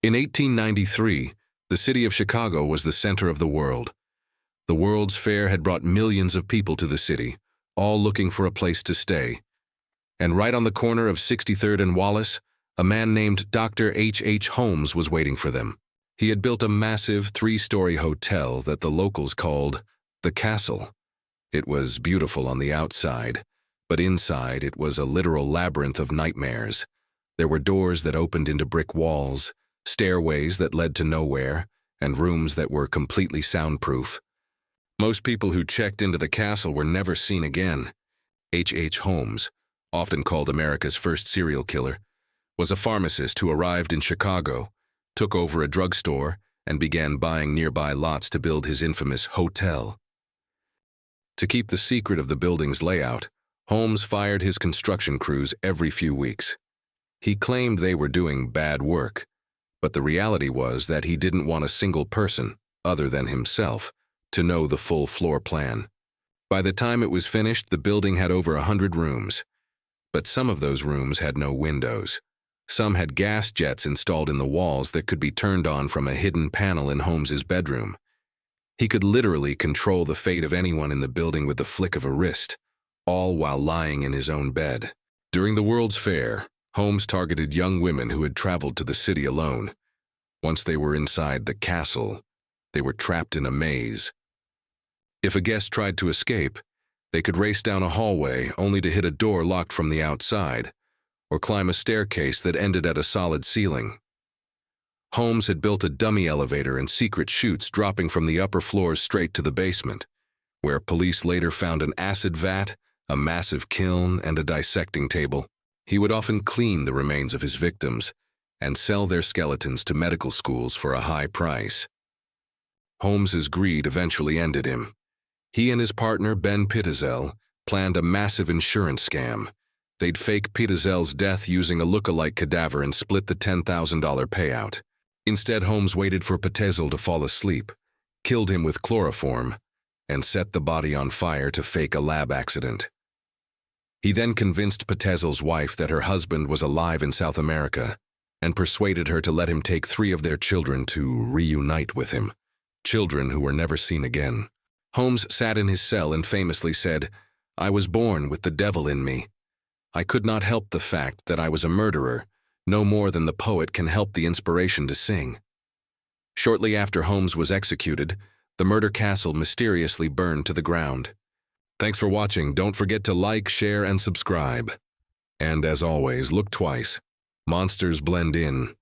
In 1893, the city of Chicago was the center of the world. The World's Fair had brought millions of people to the city, all looking for a place to stay. And right on the corner of 63rd and Wallace, a man named Dr. H. Holmes was waiting for them. He had built a massive 3-story hotel that the locals called the Castle. It was beautiful on the outside, but inside it was a literal labyrinth of nightmares. There were doors that opened into brick walls, stairways that led to nowhere, and rooms that were completely soundproof. Most people who checked into the castle were never seen again. H. Holmes, often called America's first serial killer, was a pharmacist who arrived in Chicago, took over a drugstore, and began buying nearby lots to build his infamous hotel. To keep the secret of the building's layout, Holmes fired his construction crews every few weeks. He claimed they were doing bad work, but the reality was that he didn't want a single person, other than himself, to know the full floor plan. By the time it was finished, the building had over 100 rooms, but some of those rooms had no windows. Some had gas jets installed in the walls that could be turned on from a hidden panel in Holmes's bedroom. He could literally control the fate of anyone in the building with the flick of a wrist, all while lying in his own bed. During the World's Fair, Holmes targeted young women who had traveled to the city alone. Once they were inside the castle, they were trapped in a maze. If a guest tried to escape, they could race down a hallway only to hit a door locked from the outside, or climb a staircase that ended at a solid ceiling. Holmes had built a dummy elevator and secret chutes dropping from the upper floors straight to the basement, where police later found an acid vat, a massive kiln, and a dissecting table. He would often clean the remains of his victims and sell their skeletons to medical schools for a high price. Holmes's greed eventually ended him. He and his partner, Ben Pittezel, planned a massive insurance scam. They'd fake Pittezel's death using a look-alike cadaver and split the $10,000 payout. Instead, Holmes waited for Pittezel to fall asleep, killed him with chloroform, and set the body on fire to fake a lab accident. He then convinced Pittezel's wife that her husband was alive in South America and persuaded her to let him take 3 of their children to reunite with him, children who were never seen again. Holmes sat in his cell and famously said, "I was born with the devil in me. I could not help the fact that I was a murderer, no more than the poet can help the inspiration to sing." Shortly after Holmes was executed, the murder castle mysteriously burned to the ground. Thanks for watching. Don't forget to like, share, and subscribe. And as always, look twice. Monsters blend in,